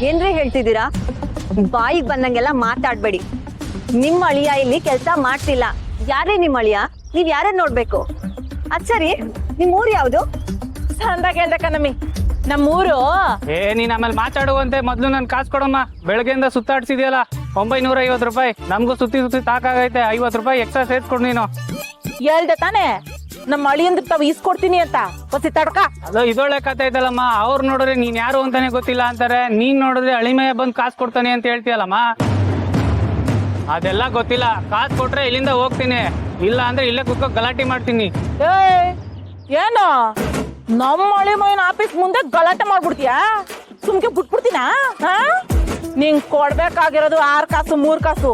ಏನ್ರಿ ಹೇಳ್ತಿದ್ದೀರಾ? ಬಾಯಿಗೆ ಬಂದಂಗೆಲ್ಲ ಮಾತಾಡ್ಬೇಡಿ. ನಿಮ್ಮ ಅಳಿಯ ಇಲ್ಲಿ ಕೆಲಸ ಮಾಡ್ತಿಲ್ಲ. ಯಾರೇ ನಿಮ್ಮ ಅಳಿಯ? ನೀವ್ ಯಾರನ್ನ ನೋಡ್ಬೇಕು? ಅದ್ ಸರಿ, ನಿಮ್ ಊರ್ ಯಾವ್ದು? ಅಂದಾಗ ಹೇಳ್ದಕ್ಕ ನಮ್ಮೂರು. ನೀನ್ ಆಮೇಲೆ ಮಾತಾಡುವಂತೆ ಮೊದ್ಲು ನನ್ ಕಾಸು ಕೊಡಮ್ಮ. ಬೆಳಗ್ಗೆಯಿಂದ ಸುತ್ತಾಡ್ಸಿದ್ಯಲ್ಲ 950 ರೂಪಾಯಿ. ನಮ್ಗೂ ಸುತ್ತಿ ತಾಕಾಗೈತೆ. 50 ರೂಪಾಯಿ ಎಕ್ಸ್ಟ್ರಾ ಸೇರ್ಸ್ಕೊಡ್ ನೀನು. ಹೇಳ್ದೆ ತಾನೆ ನಮ್ಮ ಅಳಿಯಂದ್ ತಾವ್ ಈಸ್ಕೊಡ್ತೀನಿ ಅಂತ. ಹೊಸಿ ತಡ್ಕ. ಅದು ಇದೊಳ್ಳೆ ಕತೆ ಐತಲ್ಲಮ್ಮ. ಅವ್ರು ನೋಡಿದ್ರೆ ನೀನ್ ಯಾರು ಅಂತಾನೆ ಗೊತ್ತಿಲ್ಲ ಅಂತಾರೆ. ನೀನ್ ನೋಡಿದ್ರೆ ಅಳಿಮಯ್ಯ ಬಂದ್ ಕಾಸು ಕೊಡ್ತಾನೆ ಅಂತ ಹೇಳ್ತೀಯಲ್ಲಮ್ಮ. ಅದೆಲ್ಲ ಗೊತ್ತಿಲ್ಲ. ಕಾಸು ಕೊಟ್ರೆ ಇಲ್ಲಿಂದ ಹೋಗ್ತೀನಿ, ಇಲ್ಲ ಅಂದ್ರೆ ಇಲ್ಲೇ ಕುತ್ಕೋ ಗಲಾಟೆ ಮಾಡ್ತೀನಿ. ಏನು ನಮ್ಮ ಅಳಿ ಮೈನ ಆಫೀಸ್ ಮುಂದೆ ಗಲಾಟೆ ಮಾಡ್ಬಿಡ್ತೀಯಾ? ಸುಮ್ಕೆ ಬಿಟ್ಬಿಡ್ತೀನಾ? ನಿಂಗ್ ಕೊಡ್ಬೇಕಾಗಿರೋದು 6 ಕಾಸು 3 ಕಾಸು.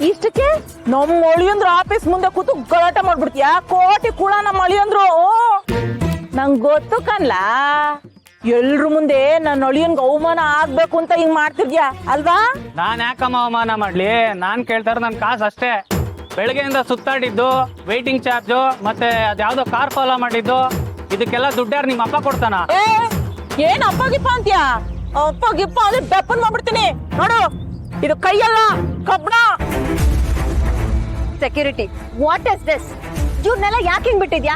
ಇಷ್ಟಕ್ಕೆ ನಮ್ಮ ಅಳಿಯಂದ್ರ ಆಫೀಸ್ ಮುಂದೆ ಕೂತು ಗಲಾಟೆ ಮಾಡ್ಬಿಡ್ತೀಯಾ? ಕೋಟಿ ಕುಳ ನಮ್ಮ ಅಳಿಯಂದ್ರು. ನಂಗ್ ಗೊತ್ತು ಕನ್ಲ, ಎಲ್ರ ಮುಂದೆ ನನ್ನ ಅಳಿಯನ್ಗೆ ಅವಮಾನ ಆಗ್ಬೇಕು ಅಂತ ಹಿಂಗ್ ಮಾಡ್ತಿದ್ಯಾ ಅಲ್ವಾ? ನಾನ್ ಯಾಕಮ್ಮ ಅವಮಾನ ಮಾಡ್ಲಿ? ನಾನ್ ಕೇಳ್ತಾರ ನನ್ ಕಾಸು ಅಷ್ಟೇ. ಬೆಳಗ್ಗೆಯಿಂದ ಸುತ್ತಾಡಿದ್ದು, ವೇಟಿಂಗ್ ಚಾರ್ಜು, ಮತ್ತೆ ಅದ್ಯಾವ್ದೋ ಕಾರ್ ಫಾಲೋ ಮಾಡಿದ್ದು, ಇದಕ್ಕೆಲ್ಲ ದುಡ್ಡ್ಯಾರು ನಿಮ್ಮ ಅಪ್ಪ ಕೊಡ್ತಾನ? ಏನ್ ಅಪ್ಪ ಗಿಪ್ಪ ಅಂತೀಯಾ? ಅಪ್ಪ ಗಿಪ್ಪ ಅಂದ್ರೆ ಬೆಪ್ಪನ್ ಮಾಡ್ಬಿಡ್ತೀನಿ ನೋಡು. ಇದು ಕೈಯಲ್ಲ, ಕಬ್ಬಣ. Security, what is this? ಇವ್ರನ್ನೆಲ್ಲ ಯಾಕೆ ಹಿಂಗ್ ಬಿಟ್ಟಿದ್ಯಾ?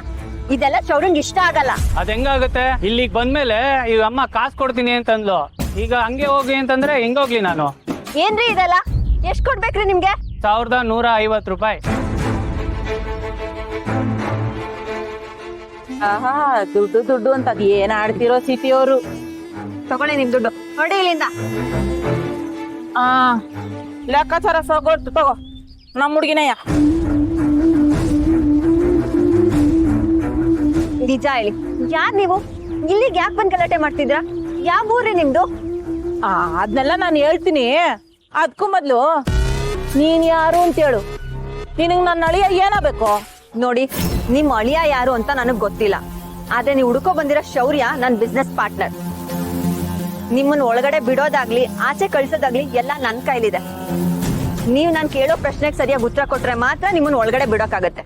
ಇದೆಲ್ಲ ಚೌರಂಗ್ ಇಷ್ಟ ಆಗಲ್ಲ. ಅದ್ ಹೆಂಗಾಗುತ್ತೆ? ಇಲ್ಲಿಗ್ ಬಂದ್ಮೇಲೆ ಈಗ ಅಮ್ಮ ಕಾಸು ಕೊಡ್ತೀನಿ ಅಂತಂದ್ಲು. ಈಗ ಹಂಗೆ ಹೋಗಿ ಅಂತಂದ್ರೆ ಹೆಂಗೋಗ್ಲಿ ನಾನು? ಏನ್ರಿ ಇದೆಲ್ಲ? ಎಷ್ಟ್ ಕೊಡ್ಬೇಕ್ರಿ ನಿಮ್ಗೆ? 1150 ರೂಪಾಯಿ. ಆಹಾ, ದುಡ್ಡು ಅಂತ ಅದ್ ಏನ್ ಆಡ್ತಿರೋ ಸಿಟಿ ಅವರು. ತಗೊಳ್ಳಿ ನಿಮ್ ದುಡ್ಡು, ನೋಡಿ ಇಲ್ಲಿಂದ. ಲೆಕ್ಕಾಚಾರ ಸಗೋರ್ತು ತಗೋ. ನಮ್ಮ ಹುಡ್ಗಿನಯ್ಯ ನಿಜ ಹೇಳಿ, ಯಾರ್ ನೀವು? ಇಲ್ಲಿಗೆ ಯಾಕೆ ಬಂದ್ ಗಲಾಟೆ ಮಾಡ್ತಿದ್ರ? ಯಾವ ಊರೇ ನಿಮ್ದು? ಅದ್ನೆಲ್ಲ ನಾನು ಹೇಳ್ತೀನಿ. ಅದ್ಕೂ ಮೊದ್ಲು ನೀನ್ ಯಾರು ಅಂತ ಹೇಳು. ನಿನಗ್ ನನ್ನ ಅಳಿಯ ಏನಾಗಬೇಕು? ನೋಡಿ, ನಿಮ್ ಅಳಿಯ ಯಾರು ಅಂತ ನನಗ್ ಗೊತ್ತಿಲ್ಲ. ಆದ್ರೆ ನೀವು ಹುಡ್ಕೋ ಬಂದಿರೋ ಶೌರ್ಯ ನನ್ ಬಿಸ್ನೆಸ್ ಪಾರ್ಟ್ನರ್. ನಿಮ್ಮನ್ನ ಒಳಗಡೆ ಬಿಡೋದಾಗ್ಲಿ ಆಚೆ ಕಳ್ಸೋದಾಗ್ಲಿ ಎಲ್ಲ ನನ್ ಕೈಲಿದೆ. ನೀವ್ ನಾನ್ ಕೇಳೋ ಪ್ರಶ್ನೆಗೆ ಸರಿಯಾಗಿ ಉತ್ತರ ಕೊಟ್ರೆ ಮಾತ್ರ ನಿಮ್ಮನ್ನ ಒಳಗಡೆ ಬಿಡೋಕಾಗತ್ತೆ.